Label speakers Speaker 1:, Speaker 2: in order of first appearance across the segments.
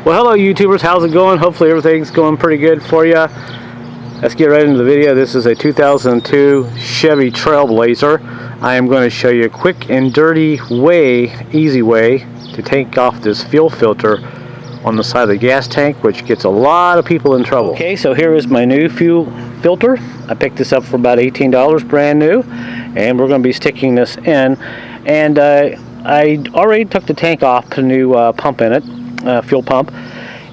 Speaker 1: Well, hello YouTubers, how's it going? Hopefully everything's going pretty good for you. Let's get right into the video. This is a 2002 Chevy TrailBlazer. I am going to show you a quick and dirty way, easy way to take off this fuel filter on the side of the gas tank, which gets a lot of people in trouble. Okay, so here is my new fuel filter. I picked this up for about $18, brand new, and we're going to be sticking this in. And I already took the tank off, put a new pump in it. Fuel pump,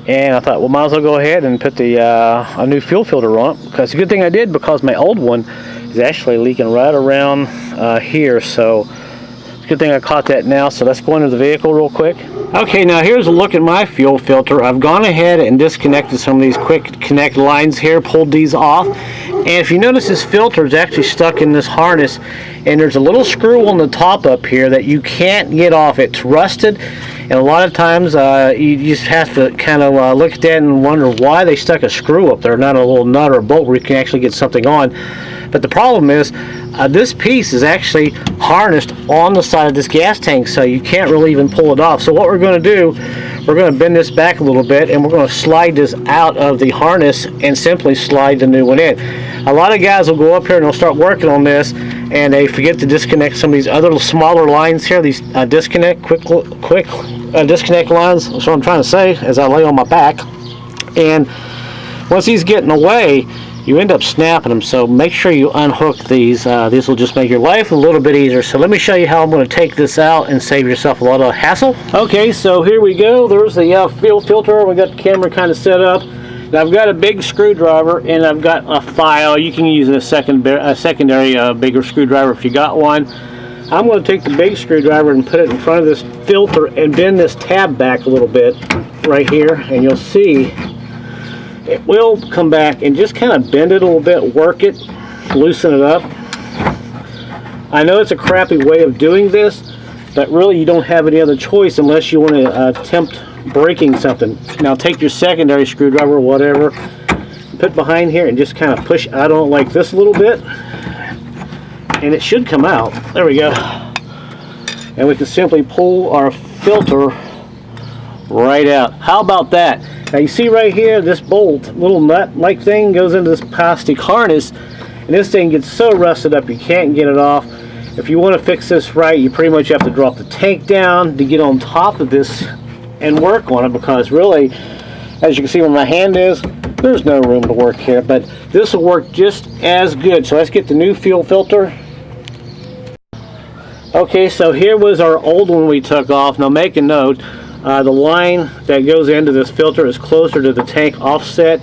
Speaker 1: and I thought, well, might as well go ahead and put the a new fuel filter on it. Because it's a good thing I did, because my old one is actually leaking right around here. So it's a good thing I caught that now. So let's go into the vehicle real quick. Okay, now here's a look at my fuel filter. I've gone ahead and disconnected some of these quick connect lines here, pulled these off, and if you notice, this filter is actually stuck in this harness, and there's a little screw on the top up here that you can't get off. It's rusted. And a lot of times you just have to kind of look at that and wonder why they stuck a screw up there, not a little nut or a bolt where you can actually get something on. But the problem is this piece is actually harnessed on the side of this gas tank, so you can't really even pull it off. So what we're going to do, we're going to bend this back a little bit, and we're going to slide this out of the harness and simply slide the new one in. A lot of guys will go up here and they'll start working on this, and they forget to disconnect some of these other smaller lines here, these quick disconnect lines. That's what I'm trying to say as I lay on my back. And once these get in the way, you end up snapping them. So make sure you unhook these. This will just make your life a little bit easier. So let me show you how I'm going to take this out and save yourself a lot of hassle. Okay, so here we go. There's the fuel filter. We got the camera kind of set up. Now I've got a big screwdriver, and I've got a file. You can use a secondary bigger screwdriver if you got one. I'm going to take the big screwdriver and put it in front of this filter and bend this tab back a little bit right here, and you'll see it will come back, and just kind of bend it a little bit, work it, loosen it up. I know it's a crappy way of doing this, but really you don't have any other choice unless you want to attempt breaking something. Now take your secondary screwdriver or whatever, put behind here, and just kind of push out on it like this a little bit, and it should come out. There we go. And we can simply pull our filter right out. How about that? Now you see right here, this bolt, little nut like thing, goes into this plastic harness, and this thing gets so rusted up you can't get it off. If you want to fix this right, you pretty much have to drop the tank down to get on top of this and work on it, because really, as you can see where my hand is, there's no room to work here, but this will work just as good. So let's get the new fuel filter. Okay, so here was our old one we took off. Now make a note, the line that goes into this filter is closer to the tank offset.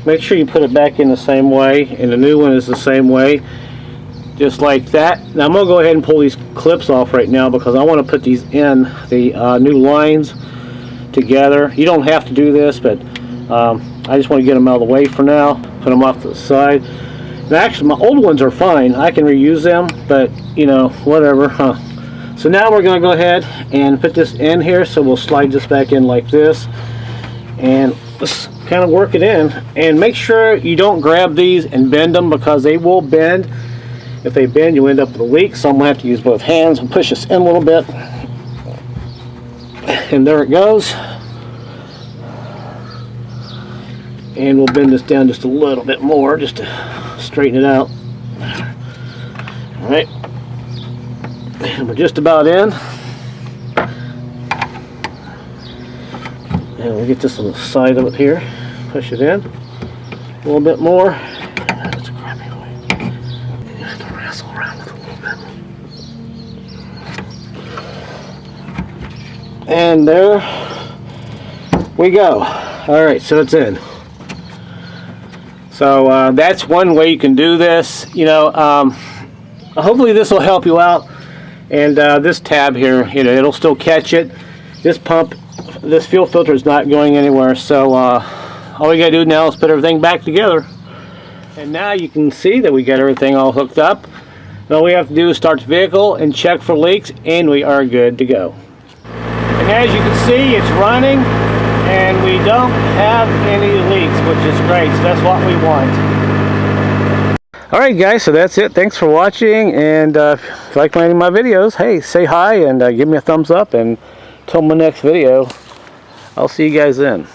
Speaker 1: Make sure you put it back in the same way, and the new one is the same way, just like that. Now I'm going to go ahead and pull these clips off right now, because I want to put these in the new lines together. You don't have to do this, but I just want to get them out of the way for now. Put them off to the side. Now, actually, my old ones are fine. I can reuse them, but you know, whatever. So now we're going to go ahead and put this in here. So we'll slide this back in like this, and let's kind of work it in. And make sure you don't grab these and bend them, because they will bend. If they bend, you end up with a leak. So I'm going to have to use both hands and push this in a little bit. And there it goes. And we'll bend this down just a little bit more, just to straighten it out. Alright, and we're just about in. And we'll get this on the side of it here. Push it in a little bit more. That's a crappy way. You have to wrestle around with it a little bit. And there we go. Alright, so it's in. So that's one way you can do this. You know, hopefully this will help you out. And this tab here, you know, it'll still catch it. This pump, this fuel filter is not going anywhere. So all we gotta do now is put everything back together. And now you can see that we got everything all hooked up. All we have to do is start the vehicle and check for leaks, and we are good to go. And as you can see, it's running, and we don't have any leaks, which is great. So that's what we want. Alright guys, so that's it. Thanks for watching, and if you like any of my videos, hey, say hi and give me a thumbs up, and until my next video, I'll see you guys then.